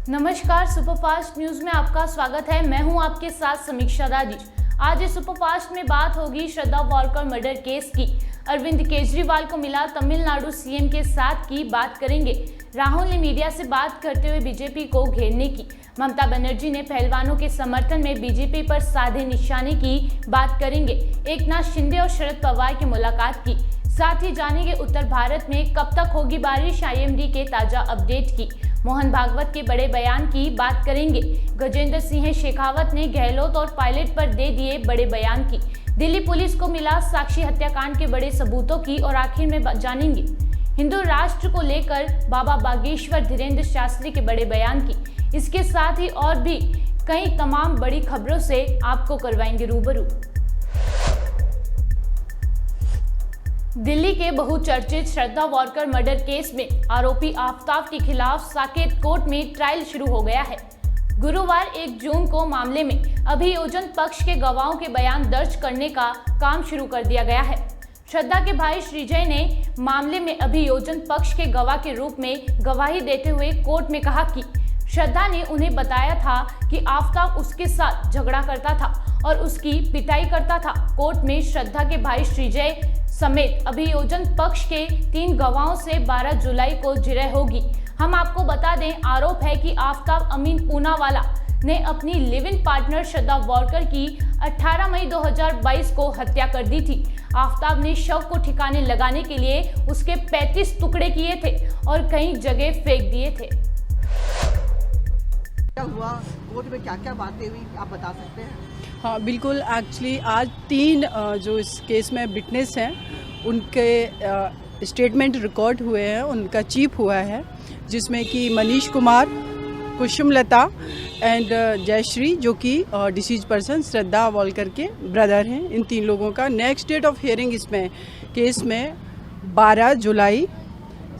नमस्कार, superfast news में आपका स्वागत है। मैं हूं आपके साथ समीक्षा राजेश। आज इस सुपरफास्ट में बात होगी श्रद्धा वालकर मर्डर केस की। अरविंद केजरीवाल को मिला तमिलनाडु सीएम के साथ की बात करेंगे। राहुल ने मीडिया से बात करते हुए बीजेपी को घेरने की। ममता बनर्जी ने पहलवानों के समर्थन में बीजेपी पर साधे निशाने की बात करेंगे। एकनाथ शिंदे और शरद पवार की मुलाकात की। साथ ही जानेंगे उत्तर भारत में कब तक होगी बारिश, आईएमडी के ताजा अपडेट की। मोहन भागवत के बड़े बयान की बात करेंगे। गजेंद्र सिंह शेखावत ने गहलोत और पायलट पर दे दिए बड़े बयान की। दिल्ली पुलिस को मिला साक्षी हत्याकांड के बड़े सबूतों की और आखिर में जानेंगे हिंदू राष्ट्र को लेकर बाबा बागेश्वर धीरेन्द्र शास्त्री के बड़े बयान की। इसके साथ ही और भी कई तमाम बड़ी खबरों से आपको करवाएंगे रूबरू। दिल्ली के बहुचर्चित श्रद्धा वालकर मर्डर केस में आरोपी आफ्ताब के खिलाफ साकेत कोर्ट में ट्रायल शुरू हो गया है। गुरुवार 1 जून को मामले में अभियोजन पक्ष के गवाहों के बयान दर्ज करने का काम शुरू कर दिया गया है। श्रद्धा के भाई श्रीजय ने मामले में अभियोजन पक्ष के गवाह के रूप में गवाही देते हुए कोर्ट में कहा कि श्रद्धा ने उन्हें बताया था कि आफ्ताब उसके साथ झगड़ा करता था और उसकी पिटाई करता था। कोर्ट में श्रद्धा के भाई श्रीजय समेत अभियोजन पक्ष के 3 गवाहों से 12 जुलाई को जिरह होगी। हम आपको बता दें, आरोप है कि आफ्ताब अमीन पूनावाला ने अपनी live in partner Shraddha Walker की 18 मई 2022 को हत्या कर दी थी। आफ्ताब ने शव को ठिकाने लगाने के लिए उसके 35 टुकड़े किए थे और कई जगह फेंक दिए थे। क्या हुआ कोर्ट में, क्या क्या बातें हुई, आप बता सकते हैं? हाँ बिल्कुल, एक्चुअली आज 3 जो इस केस में विटनेस हैं उनके स्टेटमेंट रिकॉर्ड हुए हैं, उनका चीफ हुआ है, जिसमें कि मनीष कुमार, कुसुमलता एंड जयश्री जो कि डिसीज पर्सन श्रद्धा वालकर के ब्रदर हैं। इन 3 लोगों का नेक्स्ट डेट ऑफ हियरिंग इसमें केस में 12 जुलाई,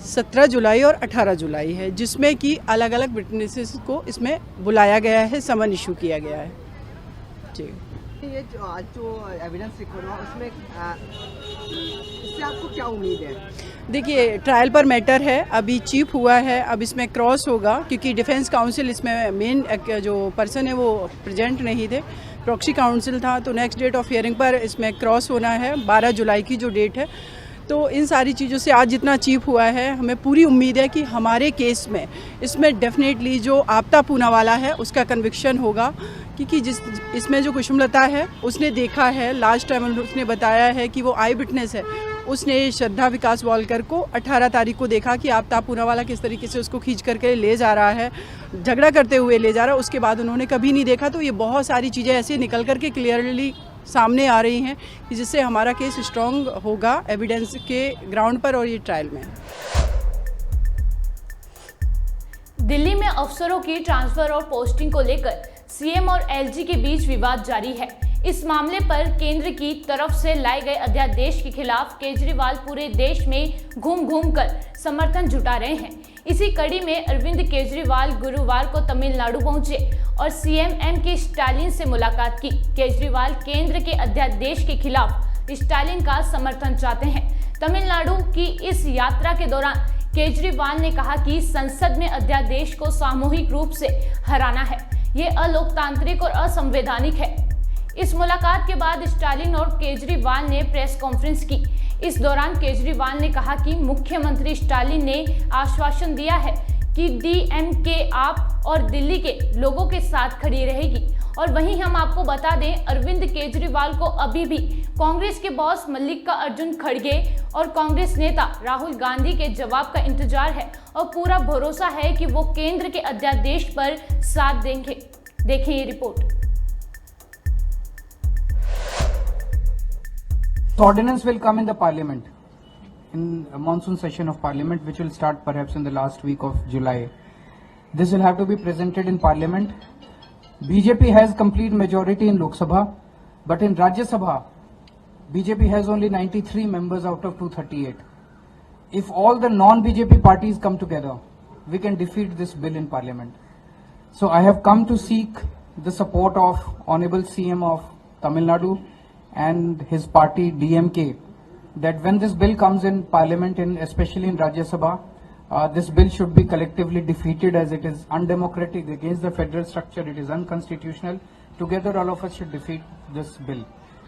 17 जुलाई और 18 जुलाई है, जिसमें कि अलग अलग विटनेसेस को इसमें बुलाया गया है, समन इशू किया गया है। जी, ये आज जो एविडेंस रिकॉर्ड हुआ उसमें इससे आपको क्या उम्मीद है? देखिए, ट्रायल पर मैटर है, अभी चीफ हुआ है, अब इसमें क्रॉस होगा क्योंकि डिफेंस काउंसिल इसमें मेन जो पर्सन है वो प्रेजेंट नहीं थे, प्रॉक्सी काउंसिल था। तो नेक्स्ट डेट ऑफ हियरिंग पर इसमें क्रॉस होना है, 12 जुलाई की जो डेट है। तो इन सारी चीज़ों से आज जितना चीफ हुआ है, हमें पूरी उम्मीद है कि हमारे केस में इसमें डेफिनेटली जो आफ्ताब पूनावाला है उसका कन्विक्शन होगा, क्योंकि इसमें जो कुसुमलता है उसने देखा है, लास्ट टाइम उसने बताया है कि वो आई विटनेस है। उसने श्रद्धा विकास वालकर को 18 तारीख को देखा कि आफ्ताब पूनावाला किस तरीके से उसको खींच करके ले जा रहा है, झगड़ा करते हुए ले जा रहा है। उसके बाद उन्होंने कभी नहीं देखा। तो ये बहुत सारी चीज़ें ऐसे निकल करके क्लियरली सामने आ रही हैं कि जिससे हमारा केस स्ट्रॉन्ग होगा एविडेंस के ग्राउंड पर और ये ट्रायल में। दिल्ली में अफसरों की ट्रांसफर और पोस्टिंग को लेकर सीएम और एलजी के बीच विवाद जारी है। इस मामले पर केंद्र की तरफ से लाए गए अध्यादेश के खिलाफ केजरीवाल पूरे देश में घूम घूम कर समर्थन जुटा रहे हैं। इसी कड़ी में अरविंद केजरीवाल गुरुवार को तमिलनाडु पहुंचे और सीएम के स्टालिन से मुलाकात की। केजरीवाल केंद्र के अध्यादेश के खिलाफ स्टालिन का समर्थन चाहते हैं। तमिलनाडु की इस यात्रा के दौरान केजरीवाल ने कहा कि संसद में अध्यादेश को सामूहिक रूप से हराना है, ये अलोकतांत्रिक और असंवैधानिक है। इस मुलाकात के बाद स्टालिन और केजरीवाल ने प्रेस कॉन्फ्रेंस की। इस दौरान केजरीवाल ने कहा कि मुख्यमंत्री स्टालिन ने आश्वासन दिया है कि डीएमके आप और दिल्ली के लोगों के साथ खड़ी रहेगी। और वहीं हम आपको बता दें, अरविंद केजरीवाल को अभी भी कांग्रेस के बॉस मल्लिकार्जुन खड़गे और कांग्रेस नेता राहुल गांधी के जवाब का इंतजार है और पूरा भरोसा है कि वो केंद्र के अध्यादेश पर साथ देंगे। देखें ये report. The ordinance will come in the parliament, in a monsoon session of parliament, which will start perhaps in the last week of July. This will have to be presented in parliament. BJP has complete majority in Lok Sabha, but in Rajya Sabha, BJP has only 93 members out of 238. If all the non-BJP parties come together, we can defeat this bill in parliament. So I have come to seek the support of Honorable CM of Tamil Nadu and his party DMK, that when this bill comes in parliament, especially in Rajya Sabha, This bill should be collectively defeated as it is undemocratic against the federal structure. It is unconstitutional. Together, all of us should defeat this bill.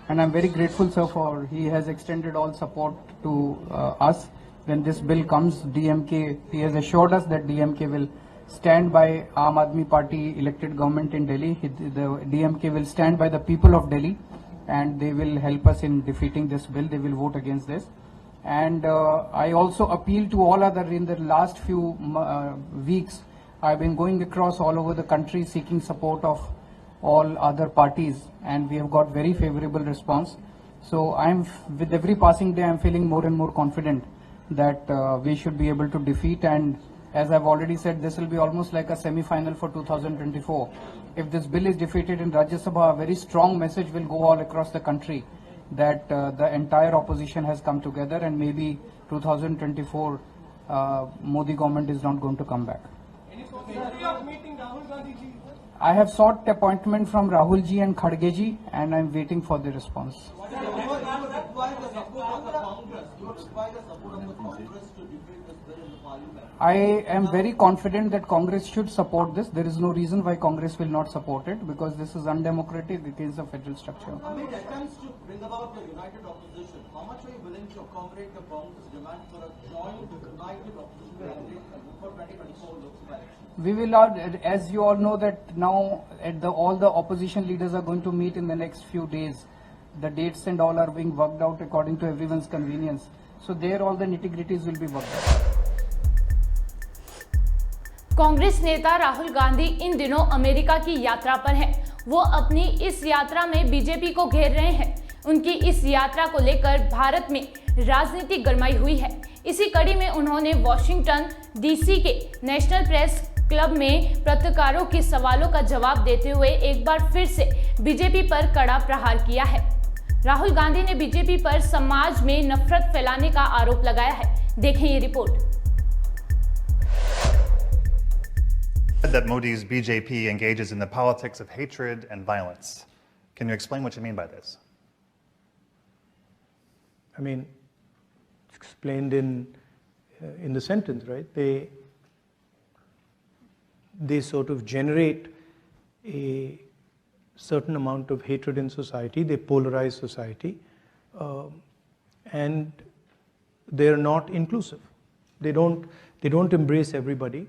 And I'm very grateful, sir, for he has extended all support to us. When this bill comes, DMK, he has assured us that DMK will stand by Aam Aadmi Party elected government in Delhi. The DMK will stand by the people of Delhi and they will help us in defeating this bill. They will vote against this. And I also appeal to all other, in the last few weeks, I've been going across all over the country seeking support of all other parties and we have got very favorable response. So with every passing day, I'm feeling more and more confident that we should be able to defeat, and as I've already said, this will be almost like a semi-final for 2024. If this bill is defeated in Rajya Sabha, a very strong message will go all across the country that the entire opposition has come together and maybe 2024 Modi government is not going to come back. I have sought appointment from Rahul ji and Khadge ji and I'm waiting for the response. I am very confident that Congress should support this. There is no reason why Congress will not support it because this is undemocratic against the federal structure. Amid attempts to bring about a united opposition, how much are you willing to accommodate the Congress demand for a joint united opposition for 2024 Lok Sabha elections? We will not, as you all know that now all the opposition leaders are going to meet in the next few days. The dates and all are being worked out according to everyone's convenience. So there all the nitty-gritties will be worked out. Congress नेता राहुल गांधी इन दिनों America की यात्रा पर हैं। वो अपनी इस यात्रा में बीजेपी को घेर रहे हैं। उनकी इस यात्रा को लेकर भारत में राजनीति गरमाई हुई है। इसी कड़ी में उन्होंने वॉशिंगटन डीसी के नेशनल प्रेस क्लब में पत्रकारों के सवालों का जवाब देते हुए एक बार फिर से बीजेपी पर कड़ा प्रहार किया है। राहुल गांधी ने बीजेपी पर समाज में नफरत फैलाने का आरोप लगाया है। देखें ये report. That Modi's BJP engages in the politics of hatred and violence. Can you explain what you mean by this? I mean, it's explained in the sentence, right? They sort of generate a certain amount of hatred in society. They polarize society, and they are not inclusive. They don't embrace everybody.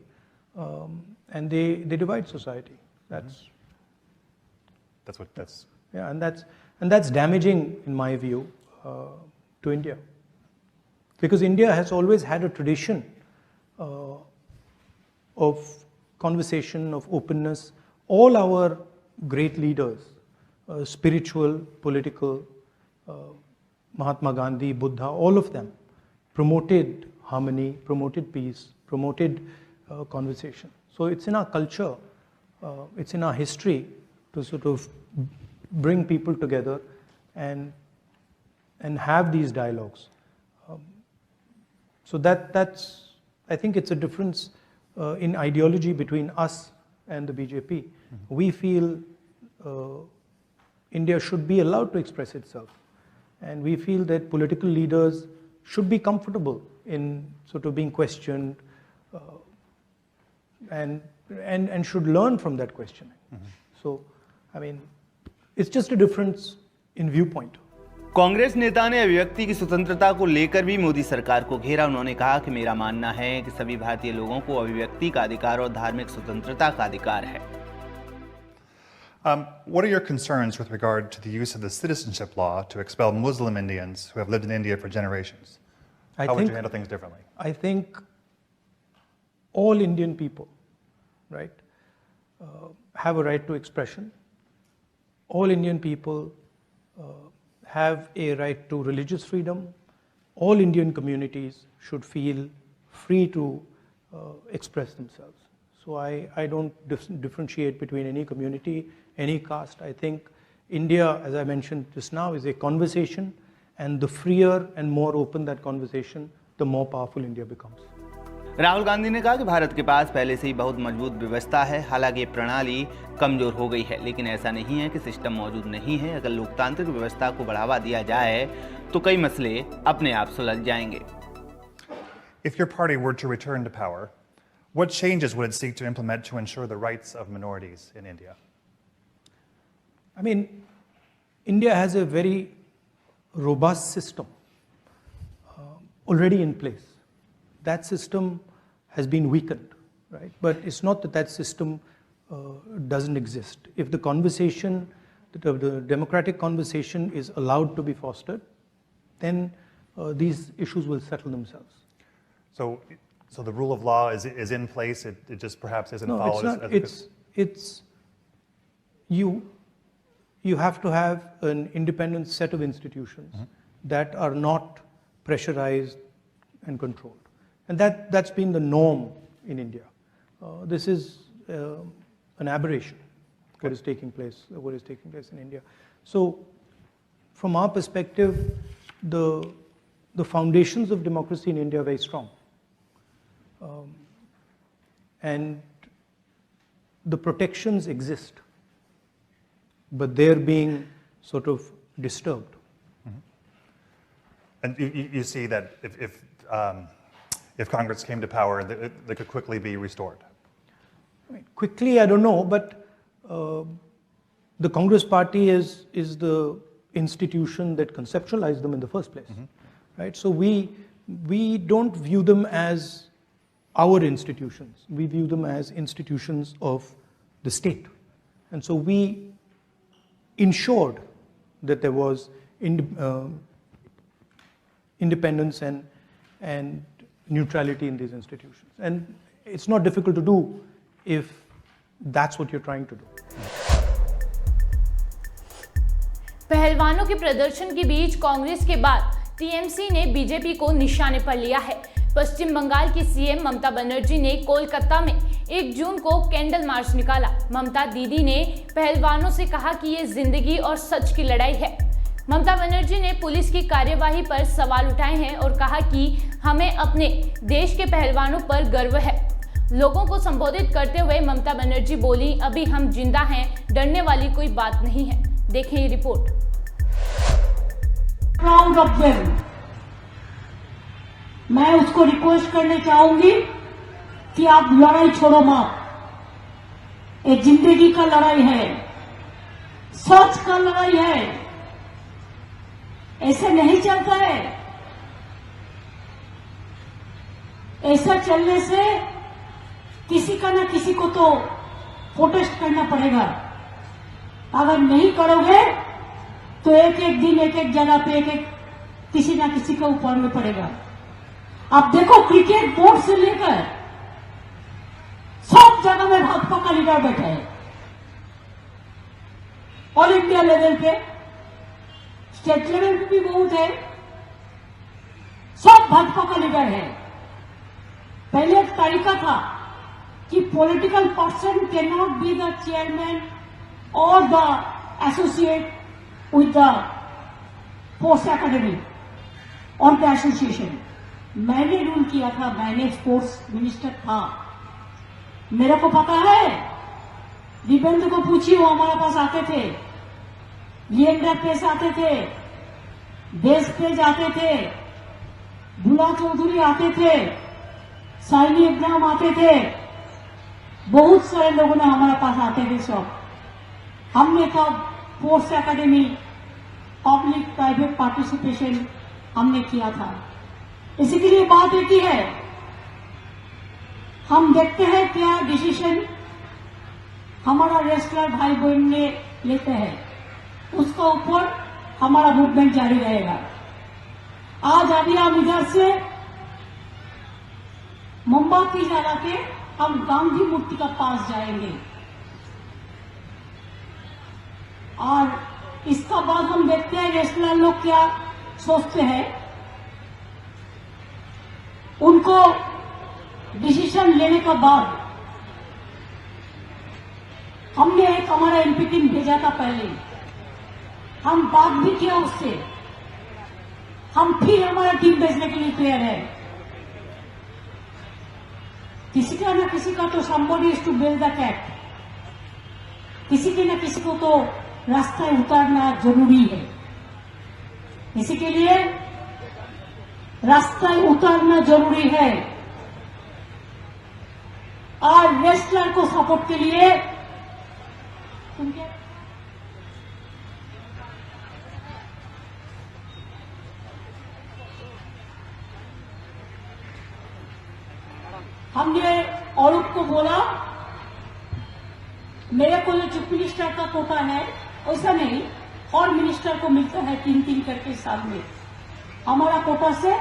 And they divide society. That's yeah, and that's damaging in my view to India, because India has always had a tradition of conversation, of openness. All our great leaders, spiritual, political, Mahatma Gandhi, Buddha, all of them promoted harmony, promoted peace, promoted conversation. So it's in our culture, it's in our history to sort of bring people together and have these dialogues. So that's I think it's a difference in ideology between us and the BJP. Mm-hmm. We feel India should be allowed to express itself, and we feel that political leaders should be comfortable in sort of being questioned. And should learn from that questioning. Mm-hmm. So, I mean, it's just a difference in viewpoint. Congress नेता ने अभिव्यक्ति की स्वतंत्रता को लेकर भी मोदी सरकार को घेरा। उन्होंने कहा कि मेरा मानना है कि सभी भारतीय लोगों को अभिव्यक्ति का अधिकार और धार्मिक स्वतंत्रता का अधिकार है। What are your concerns with regard to the use of the citizenship law to expel Muslim Indians who have lived in India for generations? How would you handle things differently? I think all Indian people, right, have a right to expression. All Indian people have a right to religious freedom. All Indian communities should feel free to express themselves. So I don't differentiate between any community, any caste. I think India, as I mentioned just now, is a conversation, and the freer and more open that conversation, the more powerful India becomes. Rahul Gandhi ने कहा कि भारत के पास पहले से ही बहुत मजबूत व्यवस्था है। हालांकि ये प्रणाली कमजोर हो गई है, लेकिन ऐसा नहीं है कि सिस्टम मौजूद नहीं है। अगर लोकतांत्रिक व्यवस्था को बढ़ावा दिया जाए तो कई मसले अपने आप सुलझ जाएंगे। If your party were to return to power, what changes would it seek to implement to ensure the rights of minorities in India? I mean, India has a very robust system already in place. That system has been weakened, right? But it's not that that system doesn't exist. If the conversation, the democratic conversation is allowed to be fostered, then these issues will settle themselves. So the rule of law is in place. It just perhaps isn't followed. No, it's not. It's you have to have an independent set of institutions that are not pressurized and controlled, and that's been the norm in India. This is an aberration. What is taking place in India. So, from our perspective, the foundations of democracy in India are very strong. And the protections exist, but they're being sort of disturbed. And you see that if Congress came to power, they could quickly be restored. I mean, quickly, I don't know, but the Congress Party is the institution that conceptualized them in the first place, right? So we don't view them as our institutions. We view them as institutions of the state, and so we ensured that there was independence and neutrality in these institutions, and it's not difficult to do if that's what you're trying to do. पहलवानों के प्रदर्शन के बीच कांग्रेस के बाद TMC ने BJP को निशाने पर लिया है। पश्चिम बंगाल की सीएम ममता बनर्जी ने कोलकाता में 1 जून को कैंडल मार्च निकाला। ममता दीदी ने पहलवानों से कहा कि ये जिंदगी और सच की लड़ाई है। ममता बनर्जी ने पुलिस की कार्यवाही पर सवाल उठाए हैं और कहा कि हमें अपने देश के पहलवानों पर गर्व है। लोगों को संबोधित करते हुए ममता बनर्जी बोली, अभी हम जिंदा हैं, डरने वाली कोई बात नहीं है। देखें ये रिपोर्ट। Proud of them. मैं उसको रिक्वेस्ट करने चाहूंगी कि आप लड़ाई छोड़ो मत। ये जिंदगी का लड़ाई है, सच का लड़ाई है। ऐसे नहीं चलता है। ऐसा चलने से किसी का ना किसी को तो प्रोटेस्ट करना पड़ेगा। अगर नहीं करोगे तो एक एक दिन एक एक जगह पे एक किसी ना किसी को ऊपर में पड़ेगा। आप देखो, क्रिकेट बोर्ड से लेकर सब जगह में भाजपा का लीडर बैठे हैं। ऑल इंडिया लेवल पे, स्टेट लेवल पे भी बहुत है। सब भाजपा का लीडर है। पहले एक तरीका था कि political person can not be the chairman और the associate with the sports academy और द एसोसिएशन। मैंने रूल किया था, मैंने स्पोर्ट्स मिनिस्टर था। मेरे को पता है, दिव्येंद्र को पूछिए, वो हमारे पास आते थे, लिएंडर पेश आते थे, देश पेज आते थे, बुला चौधरी आते थे, साइनी इब्राहिम आते थे, बहुत सारे लोगों ने हमारे पास आते थे। सब हमने तब sports academy, public private participation हमने किया था। इसी के लिए बात एक ही है, हम देखते हैं क्या डिसीजन हमारा रेसलर भाई बहन ने लेते हैं, उसका ऊपर हमारा मूवमेंट जारी रहेगा। आज अभी हम इधर से मोमबत्ती जला के हम गांधी मूर्ति का पास जाएंगे और इसका बाद हम देखते हैं रेसलर लोग क्या सोचते हैं। उनको डिसीजन लेने के बाद हमने एक हमारा एमपी टीम भेजा था। पहले हम बात भी किया उससे, हम फिर हमारा टीम भेजने के लिए तैयार है। किसी का ना किसी का तो somebody is to build the cat, किसी के ना किसी को तो रास्ता उतारना जरूरी है। इसी के लिए रास्ताয় उतारना जरूरी है। और रेसलर को सपोर्ट के लिए हमने औरत को बोला, मेरे को जो चीफ मिनिस्टर का कोटा है वैसा नहीं, और मिनिस्टर को मिलता है 3-3 करके साल में। हमारा कोटा से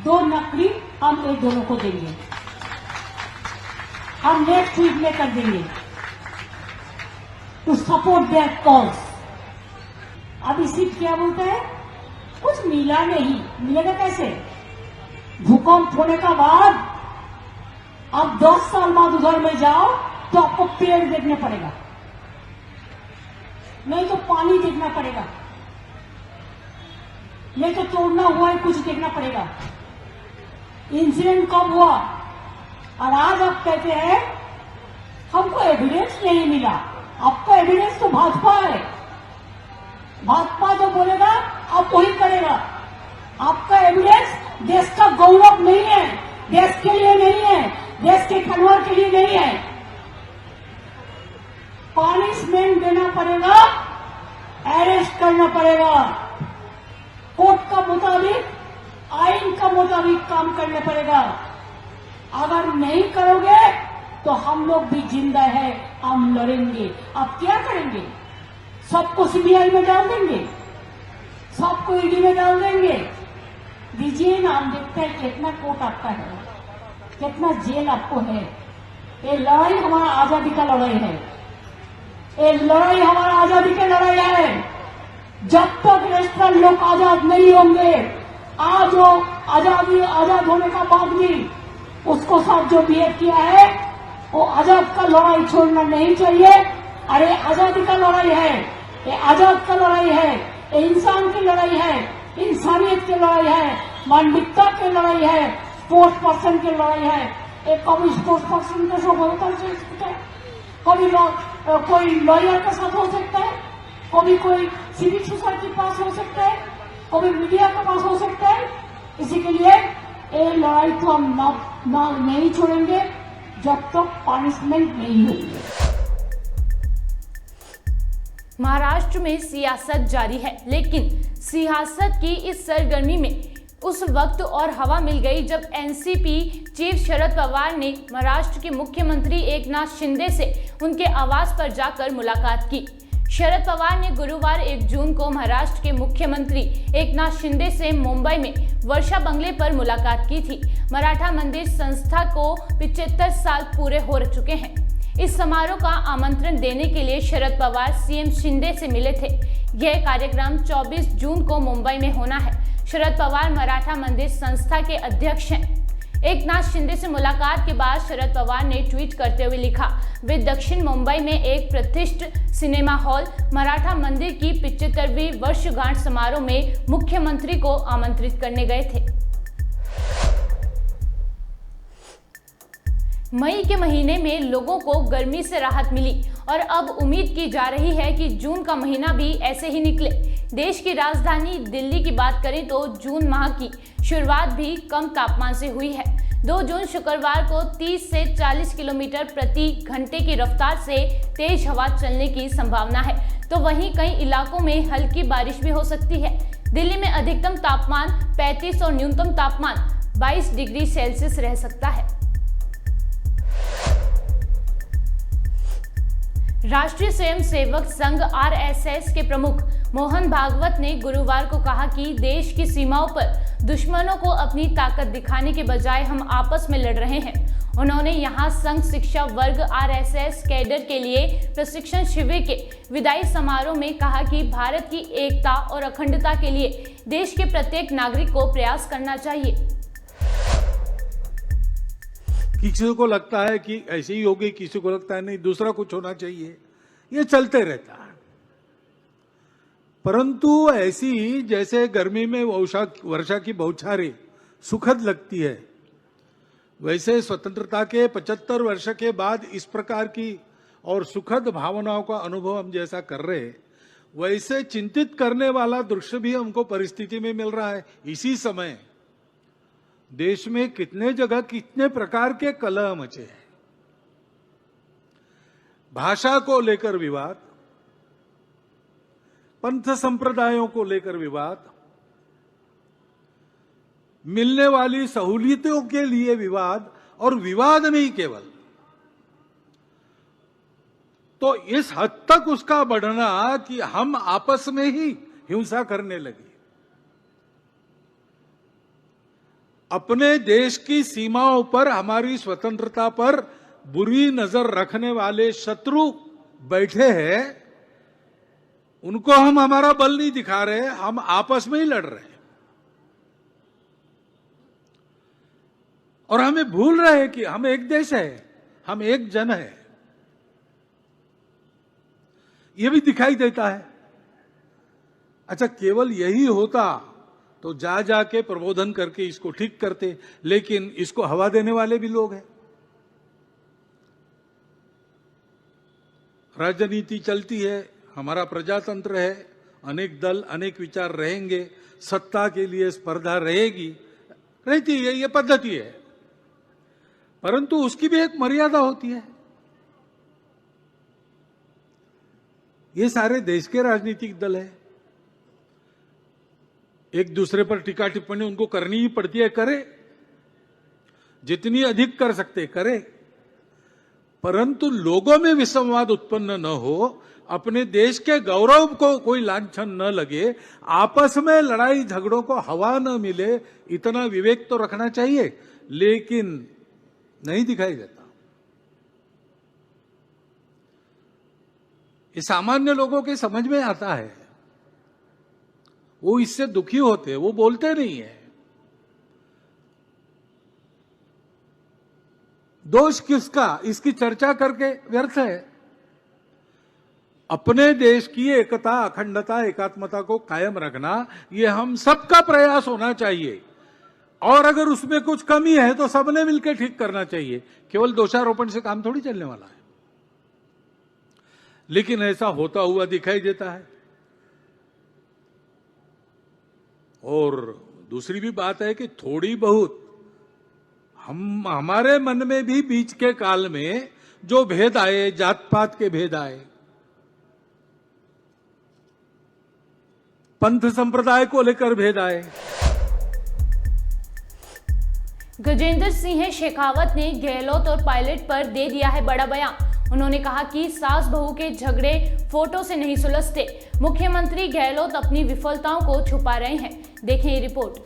2 नौकरी हम एक दोनों को देंगे, हम नेक्स्ट वीक में कर देंगे टू सपोर्ट देयर कॉज। अब इसी क्या बोलता है, कुछ मिला नहीं, मिलेगा कैसे? भूकंप होने का बाद अब 10 साल बाद उधर में जाओ तो आपको पेड़ देखना पड़ेगा, नहीं तो पानी देखना पड़ेगा, नहीं तो तोड़ना हुआ है कुछ देखना पड़ेगा। इंसिडेंट कब हुआ? और आज आप कहते हैं हमको एविडेंस नहीं मिला। आपका एविडेंस तो भाजपा है, भाजपा जो बोलेगा आप वही करेगा। आपका एविडेंस देश का गौरव नहीं है, देश के लिए नहीं है, देश के कन्वर के लिए नहीं है। पनिशमेंट देना पड़ेगा, अरेस्ट करना पड़ेगा, कोर्ट का मुताबिक, आइन का मुताबिक काम करना पड़ेगा। अगर नहीं करोगे तो हम लोग भी जिंदा है, हम लड़ेंगे। आप क्या करेंगे? सबको सीबीआई में डाल देंगे, सबको ईडी में डाल देंगे। दीजिए ना, हम देखते हैं कितना कोर्ट आपका है, कितना जेल आपको है। ये लड़ाई हमारा आजादी का लड़ाई है, ये लड़ाई हमारा आजादी की लड़ाई है। जब तक रेस्टोरेंट लोग आजाद नहीं होंगे, आज वो आजाद होने का बाद भी उसको साथ जो बिहेव किया है, वो आजाद का लड़ाई छोड़ना नहीं चाहिए। अरे आजादी का लड़ाई है, ये आजाद का लड़ाई है, ये इंसान की लड़ाई है, इंसानियत की लड़ाई है, मानविकता की लड़ाई है, स्पोर्ट्स पर्सन की लड़ाई है। एक कभी स्पोर्ट्स पर्सन के साथ होता है, कभी कोई लॉयर के साथ हो सकता है, कभी कोई सिविल सोसाइटी के पास हो सकता है, कभी मीडिया के पास हो सकता है। इसी के लिए ये लड़ाई तो हम नहीं छोड़ेंगे जब तक पनिशमेंट नहीं होगी। महाराष्ट्र में सियासत जारी है, लेकिन सियासत की इस सरगर्मी में उस वक्त और हवा मिल गई जब एनसीपी चीफ शरद पवार ने महाराष्ट्र के मुख्यमंत्री एकनाथ शिंदे से उनके आवास पर जाकर मुलाकात की। शरद पवार ने गुरुवार 1 जून को महाराष्ट्र के मुख्यमंत्री एकनाथ शिंदे से मुंबई में वर्षा बंगले पर मुलाकात की थी। मराठा मंदिर संस्था को 75 साल पूरे हो चुके हैं। इस समारोह का आमंत्रण देने के लिए शरद पवार सीएम शिंदे से मिले थे। यह कार्यक्रम 24 जून को मुंबई में होना है। शरद पवार मराठा मंदिर संस्था के अध्यक्ष हैं। एकनाथ शिंदे से मुलाकात के बाद शरद पवार ने ट्वीट करते हुए लिखा, वे दक्षिण मुंबई में एक प्रतिष्ठित सिनेमा हॉल मराठा मंदिर की 75वीं वर्षगांठ समारोह में मुख्यमंत्री को आमंत्रित करने गए थे। मई के महीने में लोगों को गर्मी से राहत मिली और अब उम्मीद की जा रही है कि जून का महीना भी ऐसे ही निकले। देश की राजधानी दिल्ली की बात करें तो जून माह की शुरुआत भी कम तापमान से हुई है। 2 जून शुक्रवार को 30 से 40 किलोमीटर प्रति घंटे की रफ्तार से तेज हवा चलने की संभावना है, तो वहीं कई इलाकों में हल्की बारिश भी हो सकती है। दिल्ली में अधिकतम तापमान 35 और न्यूनतम तापमान 22 डिग्री सेल्सियस रह सकता है। राष्ट्रीय स्वयंसेवक संघ आरएसएस के प्रमुख मोहन भागवत ने गुरुवार को कहा कि देश की सीमाओं पर दुश्मनों को अपनी ताकत दिखाने के बजाय हम आपस में लड़ रहे हैं। उन्होंने यहां संघ शिक्षा वर्ग आरएसएस कैडर के लिए प्रशिक्षण शिविर के विदाई समारोह में कहा कि भारत की एकता और अखंडता के लिए देश के प्रत्येक नागरिक को प्रयास करना चाहिए। किसी को लगता है कि ऐसे ही होगी, किसी को लगता है नहीं दूसरा कुछ होना चाहिए, ये चलते रहता है। परंतु ऐसी जैसे गर्मी में वर्षा की बौछारें सुखद लगती है, वैसे स्वतंत्रता के 75 वर्ष के बाद इस प्रकार की और सुखद भावनाओं का अनुभव हम जैसा कर रहे हैं, वैसे चिंतित करने वाला दृश्य भी हमको परिस्थिति में मिल रहा है। इसी समय देश में कितने जगह कितने प्रकार के कलह मचे हैं। भाषा को लेकर विवाद, पंथ संप्रदायों को लेकर विवाद, मिलने वाली सहूलियतों के लिए विवाद, और विवाद नहीं केवल, तो इस हद तक उसका बढ़ना कि हम आपस में ही हिंसा करने लगे। अपने देश की सीमाओं पर हमारी स्वतंत्रता पर बुरी नजर रखने वाले शत्रु बैठे हैं, उनको हम हमारा बल नहीं दिखा रहे, हम आपस में ही लड़ रहे हैं। और हमें भूल रहे हैं कि हम एक देश है, हम एक जन है। यह भी दिखाई देता है। अच्छा, केवल यही होता तो जा जाके प्रबोधन करके इसको ठीक करते, लेकिन इसको हवा देने वाले भी लोग हैं। राजनीति चलती है, हमारा प्रजातंत्र है, अनेक दल अनेक विचार रहेंगे, सत्ता के लिए स्पर्धा रहेगी, रहती है, ये पद्धति है, परंतु उसकी भी एक मर्यादा होती है। ये सारे देश के राजनीतिक दल है, एक दूसरे पर टीका टिप्पणी उनको करनी ही पड़ती है, करे, जितनी अधिक कर सकते करे, परंतु लोगों में विसंवाद उत्पन्न न हो, अपने देश के गौरव को कोई लांछन न लगे, आपस में लड़ाई झगड़ों को हवा न मिले, इतना विवेक तो रखना चाहिए, लेकिन नहीं दिखाई देता। ये सामान्य लोगों के समझ में आता है, वो इससे दुखी होते हैं, वो बोलते नहीं है। दोष किसका, इसकी चर्चा करके व्यर्थ है। अपने देश की एकता, अखंडता, एकात्मता को कायम रखना, ये हम सबका प्रयास होना चाहिए, और अगर उसमें कुछ कमी है तो सबने मिलकर ठीक करना चाहिए। केवल दोषारोपण से काम थोड़ी चलने वाला है। लेकिन ऐसा होता हुआ दिखाई देता है। और दूसरी भी बात है कि थोड़ी बहुत हमारे मन में भी बीच के काल में जो भेद आए, जात पात के भेद आए, पंथ संप्रदाय को लेकर भेद आए। गजेंद्र सिंह शेखावत ने गहलोत और पायलट पर दे दिया है बड़ा बयान। उन्होंने कहा कि सास बहू के झगड़े फोटो से नहीं सुलझते। मुख्यमंत्री गहलोत अपनी विफलताओं को छुपा रहे हैं। देखें ये रिपोर्ट।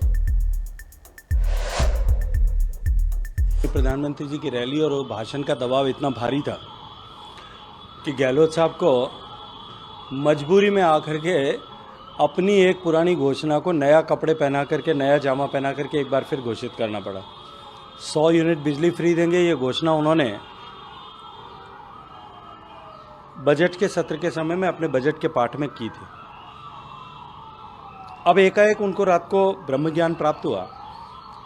प्रधानमंत्री जी की रैली और भाषण का दबाव इतना भारी था कि गहलोत साहब को मजबूरी में आकर के अपनी एक पुरानी घोषणा को नया कपड़े पहना करके, नया जामा पहना करके एक बार फिर घोषित करना पड़ा। 100 यूनिट बिजली फ्री देंगे, ये घोषणा उन्होंने बजट के सत्र के समय में अपने बजट के पाठ में की थी। अब एकाएक उनको रात को ब्रह्म ज्ञान प्राप्त हुआ,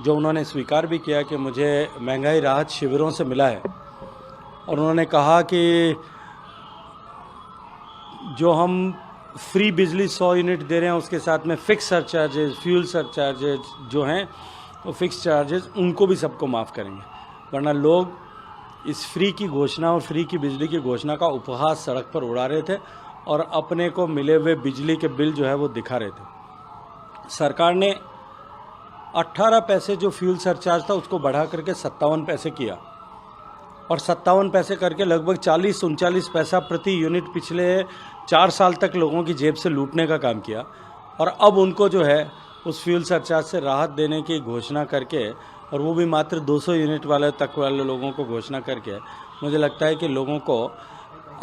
जो उन्होंने स्वीकार भी किया कि मुझे महंगाई राहत शिविरों से मिला है, और उन्होंने कहा कि जो हम फ्री बिजली 100 यूनिट दे रहे हैं उसके साथ में फिक्स सरचार्जेज, फ्यूल सरचार्जेज जो हैं वो फिक्स चार्जेस, उनको भी सबको माफ़ करेंगे। वरना लोग इस फ्री की घोषणा और फ्री की बिजली की घोषणा का उपहास सड़क पर उड़ा रहे थे और अपने को मिले हुए बिजली के बिल जो है वो दिखा रहे थे। सरकार ने 18 पैसे जो फ्यूल सरचार्ज था उसको बढ़ा करके 57 पैसे किया, और 57 पैसे करके लगभग 40-39 पैसा प्रति यूनिट पिछले 4 साल तक लोगों की जेब से लूटने का काम किया। और अब उनको जो है उस फ्यूल सरचार्ज से राहत देने की घोषणा करके, और वो भी मात्र 200 यूनिट वाले तक वाले लोगों को घोषणा करके, मुझे लगता है कि लोगों को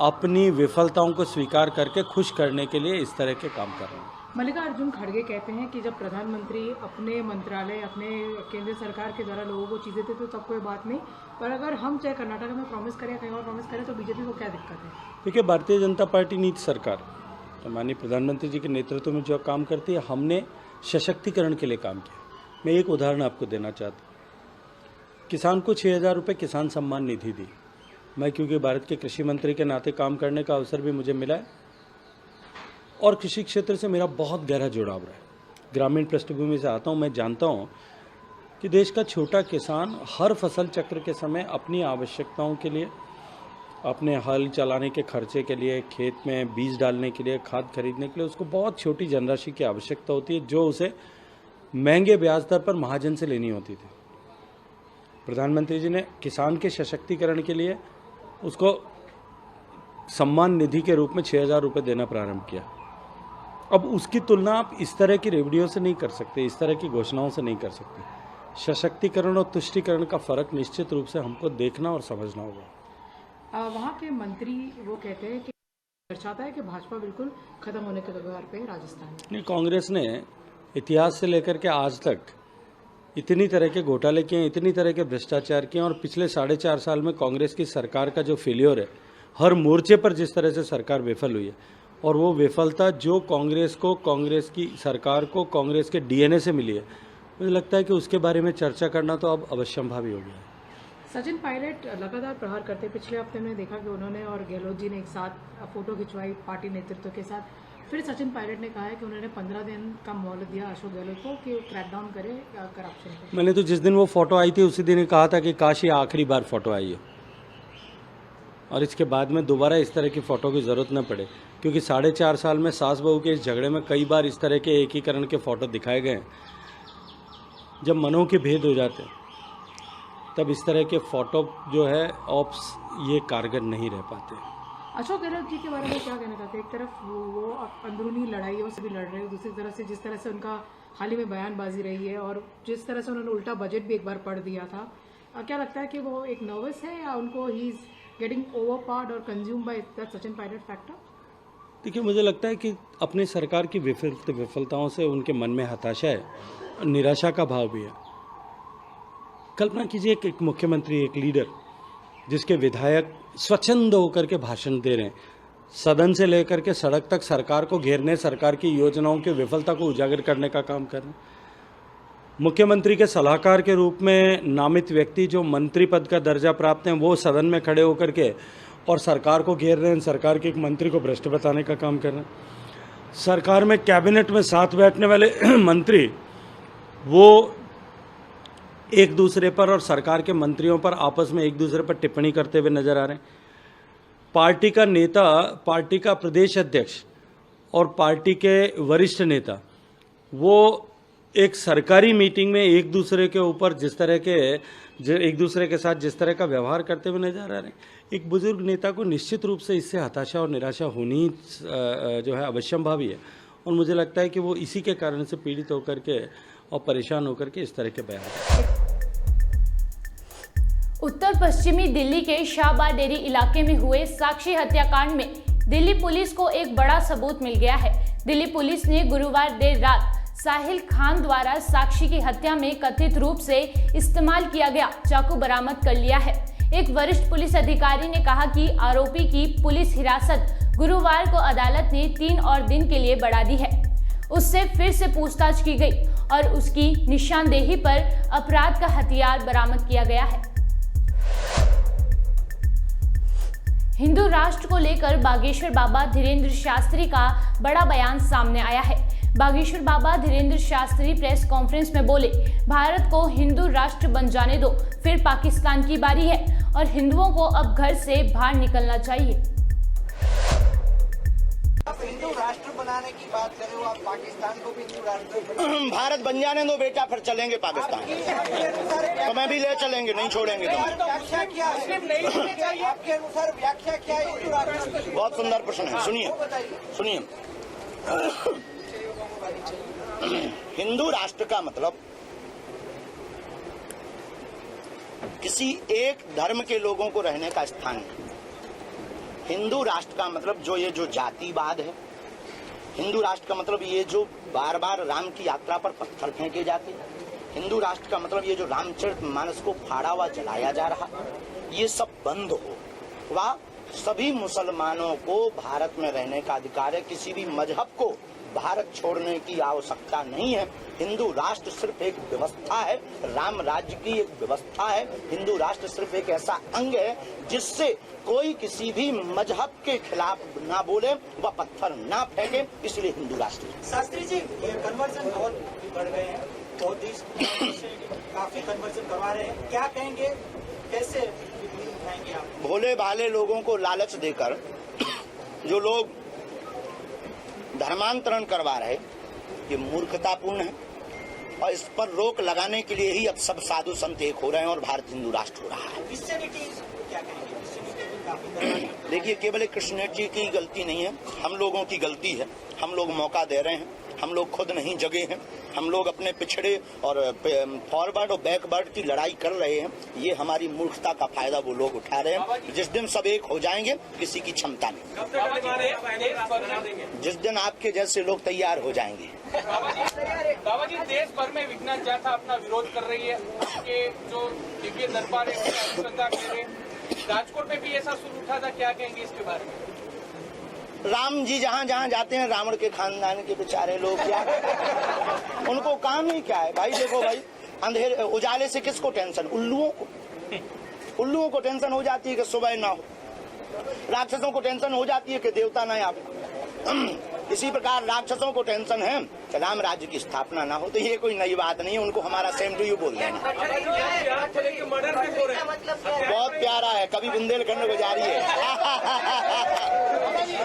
अपनी विफलताओं को स्वीकार करके खुश करने के लिए इस तरह के काम कर रहे हैं। मल्लिकार्जुन खड़गे कहते हैं कि जब प्रधानमंत्री अपने मंत्रालय, अपने केंद्र सरकार के द्वारा लोगों को चीज़ें देते तो तब कोई बात नहीं, पर अगर हम चाहे कर्नाटक में प्रॉमिस करें, कहीं और प्रॉमिस करें, तो बीजेपी को क्या दिक्कत है? देखिए, भारतीय जनता पार्टी नीति सरकार तो माननीय प्रधानमंत्री जी के नेतृत्व में जो काम करती है, हमने सशक्तिकरण के लिए काम किया। मैं एक उदाहरण आपको देना चाहता हूँ। किसान को 6,000 रुपये किसान सम्मान निधि दी। मैं क्योंकि भारत के कृषि मंत्री के नाते काम करने का अवसर भी मुझे मिला है, और कृषि क्षेत्र से मेरा बहुत गहरा जुड़ाव रहा है। ग्रामीण पृष्ठभूमि से आता हूँ, मैं जानता हूँ कि देश का छोटा किसान हर फसल चक्र के समय अपनी आवश्यकताओं के लिए, अपने हल चलाने के खर्चे के लिए, खेत में बीज डालने के लिए, खाद खरीदने के लिए उसको बहुत छोटी धनराशि की आवश्यकता होती है, जो उसे महंगे ब्याज दर पर महाजन से लेनी होती थी। प्रधानमंत्री जी ने किसान के सशक्तिकरण के लिए उसको सम्मान निधि के रूप में 6,000 रुपये देना प्रारंभ किया। अब उसकी तुलना आप इस तरह की रेवड़ियों से नहीं कर सकते, इस तरह की घोषणाओं से नहीं कर सकते। सशक्तिकरण और तुष्टिकरण का फर्क निश्चित रूप से हमको देखना और समझना होगा। वहाँ के मंत्री वो कहते हैं कि दर्शाता है कि भाजपा बिल्कुल खत्म होने के कगार पे है राजस्थान में। नहीं, कांग्रेस ने इतिहास से लेकर के आज तक इतनी तरह के घोटाले किए, इतनी तरह के भ्रष्टाचार किए, और पिछले 4.5 साल में कांग्रेस की सरकार का जो फेलियर है, हर मोर्चे पर जिस तरह से सरकार विफल हुई है, और वो विफलता जो कांग्रेस को, कांग्रेस की सरकार को, कांग्रेस के डीएनए से मिली है, मुझे लगता है कि उसके बारे में चर्चा करना तो अब अवश्यंभावी हो गया है। सचिन पायलट लगातार प्रहार करते, पिछले हफ्ते में देखा कि उन्होंने और गहलोत जी ने एक साथ फोटो खिंचवाई पार्टी नेतृत्व के साथ। फिर सचिन पायलट ने कहा है कि उन्होंने 15 दिन का मोहलत दिया अशोक गहलोत को कि क्रैकडाउन करे करप्शन पर। मैंने तो जिस दिन वो फोटो आई थी उसी दिन ही कहा था कि काश ये आखिरी बार फोटो आई हो और इसके बाद में दोबारा इस तरह की फोटो की जरूरत न पड़े, क्योंकि 4.5 साल में सास बहू के इस झगड़े में कई बार इस तरह के एकीकरण के फोटो दिखाए गए। जब मनों के भेद हो जाते हैं तब इस तरह के फोटो जो है ऑप्स ये कारगर नहीं रह पाते। अशोक गहलोत जी के बारे में क्या कहना चाहते हैं? एक तरफ वो अंदरूनी लड़ाइयों से भी लड़ रहे हैं, दूसरी तरफ से जिस तरह से उनका हाल ही में बयानबाजी रही है और जिस तरह से उन्होंने उल्टा बजट भी एक बार पढ़ दिया था, क्या लगता है कि वो एक नर्वस है या उनको ही इज गेटिंग ओवरपावर्ड और consumed by that Sachin Pilot factor? देखिए, मुझे लगता है कि अपनी सरकार की विफलताओं से उनके मन में हताशा है, निराशा का भाव भी है। कल्पना कीजिए एक मुख्यमंत्री, एक लीडर जिसके विधायक स्वच्छंद होकर के भाषण दे रहे हैं, सदन से लेकर के सड़क तक सरकार को घेरने, सरकार की योजनाओं की विफलता को उजागर करने का काम कर रहे हैं। मुख्यमंत्री के सलाहकार के रूप में नामित व्यक्ति जो मंत्री पद का दर्जा प्राप्त हैं, वो सदन में खड़े होकर के और सरकार को घेर रहे हैं, सरकार के एक मंत्री को भ्रष्ट बताने का काम कर रहे हैं। सरकार में कैबिनेट में साथ बैठने वाले मंत्री वो एक दूसरे पर और सरकार के मंत्रियों पर आपस में एक दूसरे पर टिप्पणी करते हुए नजर आ रहे हैं। पार्टी का नेता, पार्टी का प्रदेश अध्यक्ष और पार्टी के वरिष्ठ नेता वो एक सरकारी मीटिंग में एक दूसरे के ऊपर एक दूसरे के साथ जिस तरह का व्यवहार करते हुए नजर आ रहे हैं, एक बुजुर्ग नेता को निश्चित रूप से इससे हताशा और निराशा होनी जो है अवश्यंभावी है। और मुझे लगता है कि वो इसी के कारण से पीड़ित होकर के और परेशान होकर के इस तरह के बयान। उत्तर पश्चिमी दिल्ली के शाहबाद डेरी इलाके में हुए साक्षी हत्याकांड में दिल्ली पुलिस को एक बड़ा सबूत मिल गया है। दिल्ली पुलिस ने गुरुवार देर रात साहिल खान द्वारा साक्षी की हत्या में कथित रूप से इस्तेमाल किया गया चाकू बरामद कर लिया है। एक वरिष्ठ पुलिस अधिकारी ने कहा कि आरोपी की पुलिस हिरासत गुरुवार को अदालत ने 3 और दिन के लिए बढ़ा दी है। उससे फिर से पूछताछ की गई और उसकी निशानदेही पर अपराध का हथियार बरामद किया गया है। हिंदू राष्ट्र को लेकर बागेश्वर बाबा धीरेन्द्र शास्त्री का बड़ा बयान सामने आया है। बागेश्वर बाबा धीरेन्द्र शास्त्री प्रेस कॉन्फ्रेंस में बोले, भारत को हिंदू राष्ट्र बन जाने दो, फिर पाकिस्तान की बारी है और हिंदुओं को अब घर से बाहर निकलना चाहिए। आप हिंदू राष्ट्र बनाने की बात करें, आप पाकिस्तान को भी हिंदू राष्ट्र भारत बन जाने दो बेटा, फिर चलेंगे पाकिस्तान। तो मैं भी ले चलेंगे, नहीं छोड़ेंगे। व्याख्या क्या है आपके अनुसार, व्याख्या क्या है हिंदू राष्ट्र की? बहुत सुंदर प्रश्न है, सुनिए। हिंदू राष्ट्र का मतलब किसी एक धर्म के लोगों को रहने का स्थान है। हिंदू राष्ट्र का मतलब जो जातिवाद है। हिंदू राष्ट्र का मतलब ये जो बार बार राम की यात्रा पर पत्थर फेंके जाते हैं। हिंदू राष्ट्र का मतलब ये जो रामचरितमानस को फाड़ा हुआ जलाया जा रहा, ये सब बंद हो। वह सभी मुसलमानों को भारत में रहने का अधिकार है। किसी भी मजहब को भारत छोड़ने की आवश्यकता नहीं है। हिंदू राष्ट्र सिर्फ एक व्यवस्था है, राम राज्य की एक व्यवस्था है। हिंदू राष्ट्र सिर्फ एक ऐसा अंग है जिससे कोई किसी भी मजहब के खिलाफ ना बोले, वह पत्थर ना फेंके, इसलिए हिंदू राष्ट्र। शास्त्री जी, ये कन्वर्जन बहुत बढ़ गए हैं, और देश से काफी कन्वर्जन करवा रहे हैं, क्या कहेंगे, कैसे उठाएंगे आप? भोले भाले लोगों को लालच देकर जो लोग धर्मांतरण करवा रहे, ये मूर्खतापूर्ण है और इस पर रोक लगाने के लिए ही अब सब साधु संत एक हो रहे हैं और भारत हिंदू राष्ट्र हो रहा है। क्रिश्चियनिटी क्या कहेंगे? क्रिश्चियनिटी काफी देखिए, केवल कृष्ण जी की गलती नहीं है, हम लोगों की गलती है। हम लोग मौका दे रहे हैं, हम लोग खुद नहीं जगे हैं, हम लोग अपने पिछड़े और फॉरवर्ड और बैकवर्ड की लड़ाई कर रहे हैं। ये हमारी मूर्खता का फायदा वो लोग उठा रहे हैं। जिस दिन सब एक हो जाएंगे, किसी की क्षमता नहीं, जिस दिन आपके जैसे लोग तैयार हो जाएंगे। बाबा जी, देश भर में विज्ञान जाथा अपना विरोध कर रही है, आपके जो दिव्य दरबार है अनुसंधान कर रहे हैं। राजकोट में भी ऐसा शुरू उठा था, क्या कहेंगे इसके बारे में? राम जी जहाँ जहाँ जाते हैं, रावण के खानदान के बेचारे लोग क्या उनको काम ही क्या है भाई? देखो भाई, अंधेरे उजाले से किसको टेंशन? उल्लुओं को टेंशन हो जाती है कि सुबह ना हो, राक्षसों को टेंशन हो जाती है कि देवता ना आवे। इसी प्रकार राक्षसों को टेंशन है कि राम राज्य की स्थापना ना हो। तो ये कोई नई बात नहीं है, उनको हमारा सेम टू यू बोल देना। बहुत प्यारा है, कभी बुंदेलखंड को जारी है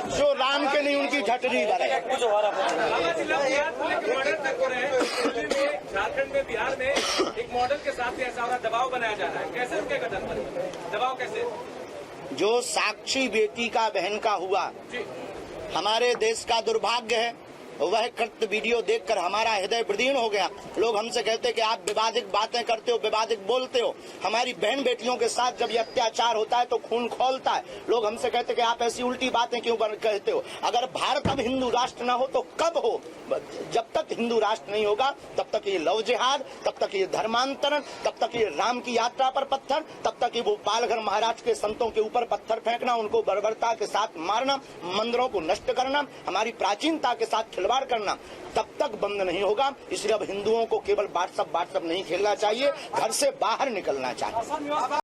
जो राम के नहीं, उनकी ठटरी इधर है। झारखंड में, बिहार में एक मॉडल के साथ ऐसा हो रहा, दबाव बनाया जा रहा है, कैसे रुकेगा दबाव? कैसे? जो साक्षी बेटी का बहन का हुआ, हमारे देश का दुर्भाग्य है। वह कृत्य वीडियो देखकर हमारा हृदय विदीर्ण हो गया। लोग हमसे कहते हैं कि आप विवादित बातें करते हो, विवादित बोलते हो। हमारी बहन बेटियों के साथ जब ये अत्याचार होता है तो खून खौलता है। लोग हमसे कहते हैं कि आप ऐसी उल्टी बातें क्यों कहते हो? अगर भारत अब हिंदू राष्ट्र ना हो तो कब हो? जब तक हिंदू राष्ट्र नहीं होगा तब तक ये लव जिहाद, तब तक ये धर्मांतरण, तब तक ये राम की यात्रा पर पत्थर, तब तक ये वो पालघर महाराष्ट्र के संतों के ऊपर पत्थर फेंकना, उनको बर्बरता के साथ मारना, मंदिरों को नष्ट करना, हमारी प्राचीनता के साथ खिलवाड़ करना, तब तक बंद नहीं होगा। इसलिए अब हिंदुओं को केवल व्हाट्सएप नहीं खेलना चाहिए, घर से बाहर निकलना चाहिए।